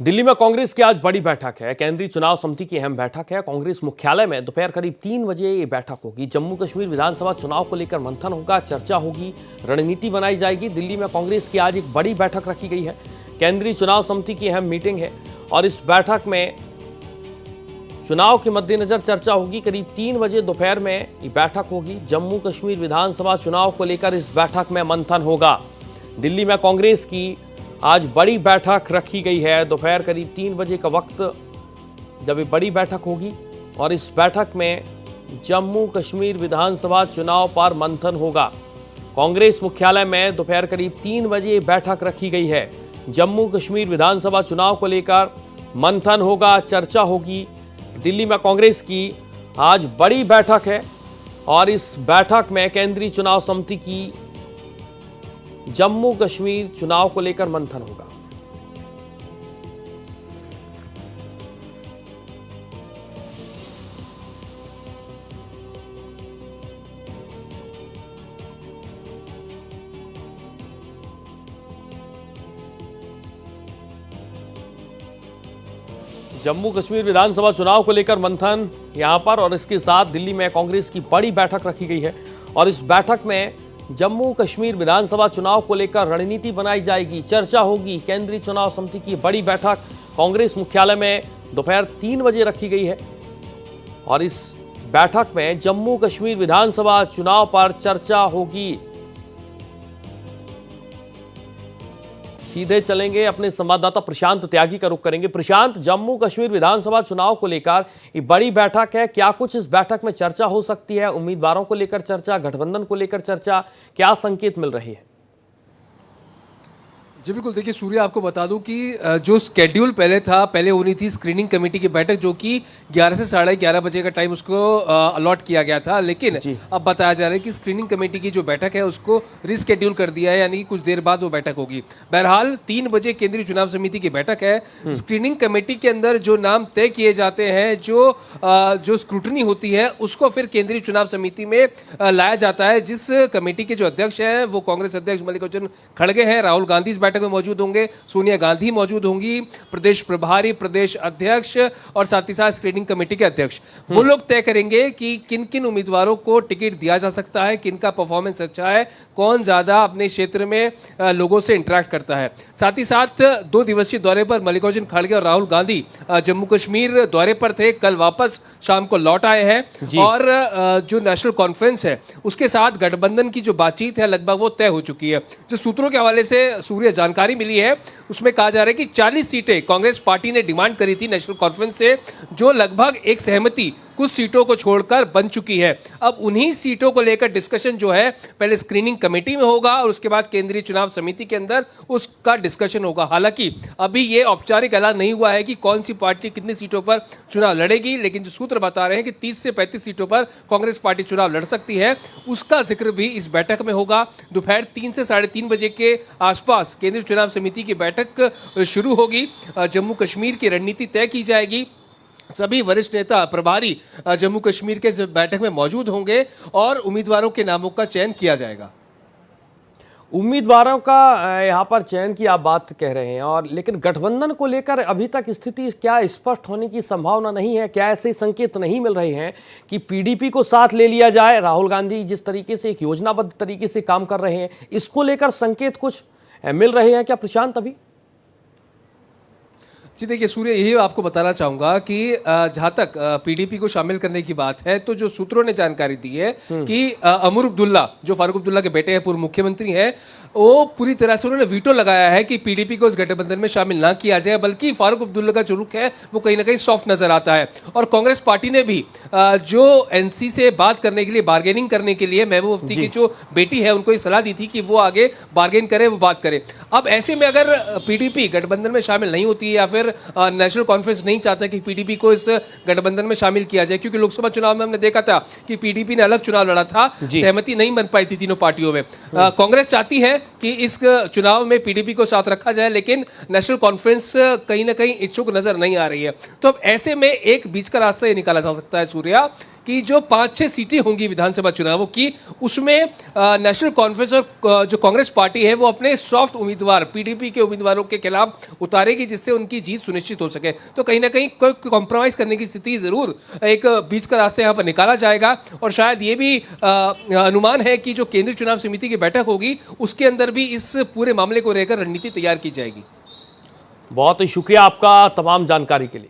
दिल्ली में कांग्रेस की आज बड़ी बैठक है। केंद्रीय चुनाव समिति की अहम बैठक है। कांग्रेस मुख्यालय में दोपहर करीब 3 बजे ये बैठक होगी। जम्मू कश्मीर विधानसभा चुनाव को लेकर मंथन होगा, चर्चा होगी, रणनीति बनाई जाएगी। दिल्ली में कांग्रेस की आज एक बड़ी बैठक रखी गई है। केंद्रीय चुनाव समिति की अहम मीटिंग है और इस बैठक में चुनाव के मद्देनजर चर्चा होगी। करीब 3 बजे दोपहर में ये बैठक होगी। जम्मू कश्मीर विधानसभा चुनाव को लेकर इस बैठक में मंथन होगा। दिल्ली में कांग्रेस की आज बड़ी बैठक रखी गई है। दोपहर करीब 3 बजे का वक्त जब ये बड़ी बैठक होगी और इस बैठक में जम्मू कश्मीर विधानसभा चुनाव पर मंथन होगा। कांग्रेस मुख्यालय में दोपहर करीब 3 बजे बैठक रखी गई है। जम्मू कश्मीर विधानसभा चुनाव को लेकर मंथन होगा, चर्चा होगी। दिल्ली में कांग्रेस की आज बड़ी बैठक है और इस बैठक में केंद्रीय चुनाव समिति की जम्मू कश्मीर चुनाव को लेकर मंथन होगा। जम्मू कश्मीर विधानसभा चुनाव को लेकर मंथन यहां पर और इसके साथ दिल्ली में कांग्रेस की बड़ी बैठक रखी गई है और इस बैठक में जम्मू कश्मीर विधानसभा चुनाव को लेकर रणनीति बनाई जाएगी, चर्चा होगी। केंद्रीय चुनाव समिति की बड़ी बैठक कांग्रेस मुख्यालय में दोपहर 3 बजे रखी गई है और इस बैठक में जम्मू कश्मीर विधानसभा चुनाव पर चर्चा होगी। सीधे चलेंगे अपने संवाददाता प्रशांत त्यागी का रुख करेंगे। प्रशांत, जम्मू कश्मीर विधानसभा चुनाव को लेकर ये बड़ी बैठक है, क्या कुछ इस बैठक में चर्चा हो सकती है? उम्मीदवारों को लेकर चर्चा, गठबंधन को लेकर चर्चा, क्या संकेत मिल रहे हैं? जी बिल्कुल, देखिए सूर्य, आपको बता दूं कि जो स्केड्यूल पहले होनी थी स्क्रीनिंग कमेटी की बैठक, जो कि 11 से 11:30 बजे का टाइम उसको अलॉट किया गया था, लेकिन अब बताया जा रहा है कि स्क्रीनिंग कमेटी की जो बैठक है उसको रिस्केड्यूल कर दिया है, यानी कि कुछ देर बाद वो बैठक होगी। बहरहाल 3 बजे केंद्रीय चुनाव समिति की बैठक है। स्क्रीनिंग कमेटी के अंदर जो नाम तय किए जाते हैं, जो स्क्रूटनी होती है, उसको फिर केंद्रीय चुनाव समिति में लाया जाता है। जिस कमेटी के जो अध्यक्ष है वो कांग्रेस अध्यक्ष मल्लिकार्जुन खड़गे हैं। राहुल गांधी इस बैठक में मौजूद होंगे, सोनिया गांधी मौजूद होंगी, प्रदेश प्रभारी, प्रदेश अध्यक्ष और साथ ही साथ स्क्रीनिंग कमेटी के अध्यक्ष। वो लोग तय करेंगे कि किन किन उम्मीदवारों को टिकट दिया जा सकता है, किन का परफॉर्मेंस अच्छा है, कौन ज्यादा अपने क्षेत्र में लोगों से इंटरेक्ट करता है। साथ ही साथ 2 दिवसीय दौरे पर मल्लिकार्जुन खड़गे और राहुल गांधी जम्मू कश्मीर दौरे पर थे, कल वापस शाम को लौट आए हैं और जो नेशनल कॉन्फ्रेंस है उसके साथ गठबंधन की जो बातचीत है लगभग वो तय हो चुकी है। जो सूत्रों के हवाले से सूर्य जानकारी मिली है उसमें कहा जा रहा है कि 40 सीटें कांग्रेस पार्टी ने डिमांड करी थी नेशनल कॉन्फ्रेंस से, जो लगभग एक सहमति कुछ सीटों को छोड़कर बन चुकी है। अब उन्हीं सीटों को लेकर डिस्कशन जो है पहले स्क्रीनिंग कमेटी में होगा और उसके बाद केंद्रीय चुनाव समिति के अंदर उसका डिस्कशन होगा। हालांकि अभी ये औपचारिक ऐलान नहीं हुआ है कि कौन सी पार्टी कितनी सीटों पर चुनाव लड़ेगी, लेकिन जो सूत्र बता रहे हैं कि 30 से 35 सीटों पर कांग्रेस पार्टी चुनाव लड़ सकती है, उसका जिक्र भी इस बैठक में होगा। दोपहर 3 से 3:30 बजे के आसपास केंद्रीय चुनाव समिति की बैठक शुरू होगी। जम्मू कश्मीर की रणनीति तय की जाएगी। सभी वरिष्ठ नेता प्रभारी जम्मू कश्मीर के बैठक में मौजूद होंगे और उम्मीदवारों के नामों का चयन किया जाएगा। उम्मीदवारों का यहाँ पर चयन की आप बात कह रहे हैं, और लेकिन गठबंधन को लेकर अभी तक स्थिति क्या स्पष्ट होने की संभावना नहीं है? क्या ऐसे संकेत नहीं मिल रहे हैं कि पीडीपी को साथ ले लिया जाए? राहुल गांधी जिस तरीके से एक योजनाबद्ध तरीके से काम कर रहे हैं, इसको लेकर संकेत कुछ मिल रहे हैं क्या प्रशांत अभी? जी देखिए सूर्य, यही आपको बताना चाहूंगा कि जहां तक पीडीपी को शामिल करने की बात है, तो जो सूत्रों ने जानकारी दी है कि अमर अब्दुल्ला, जो फारूक अब्दुल्ला के बेटे हैं, पूर्व मुख्यमंत्री हैं, वो पूरी तरह से उन्होंने वीटो लगाया है कि पीडीपी को इस गठबंधन में शामिल ना किया जाए, बल्कि फारूक अब्दुल्ला का जो रुख है वो कहीं ना कहीं सॉफ्ट नजर आता है। और कांग्रेस पार्टी ने भी जो एनसी से बात करने के लिए, बार्गेनिंग करने के लिए महबूब मुफ्ती की जो बेटी है उनको ये सलाह दी थी कि वो आगे बार्गेन करे, वो बात करे। अब ऐसे में अगर पीडीपी गठबंधन में शामिल नहीं होती है या फिर नेशनल कॉन्फ्रेंस नहीं चाहता कि पीडीपी को इस गठबंधन में शामिल किया जाए, क्योंकि लोकसभा चुनाव में हमने देखा था कि पीडीपी ने अलग चुनाव लड़ा था, सहमति नहीं बन पाई थी तीनों पार्टियों में। कांग्रेस चाहती है कि इस चुनाव में पीडीपी को साथ रखा जाए, लेकिन नेशनल कॉन्फ्रेंस कहीं ना कहीं इच्छुक नजर नहीं आ रही है। तो अब ऐसे में एक बीच का रास्ता ये निकाला जा सकता है सूर्या, कि जो 5-6 सीटें होंगी विधानसभा चुनावों की, उसमें नेशनल कॉन्फ्रेंस और जो कांग्रेस पार्टी है वो अपने सॉफ्ट उम्मीदवार पीडीपी के उम्मीदवारों के खिलाफ उतारेगी, जिससे उनकी जीत सुनिश्चित हो सके। तो कहीं ना कहीं कोई कॉम्प्रोमाइज करने की स्थिति जरूर एक बीच का रास्ता यहाँ पर निकाला जाएगा। और शायद ये भी अनुमान है कि जो केंद्रीय चुनाव समिति की बैठक होगी उसके अंदर भी इस पूरे मामले को लेकर रणनीति तैयार की जाएगी। बहुत शुक्रिया आपका तमाम जानकारी के लिए।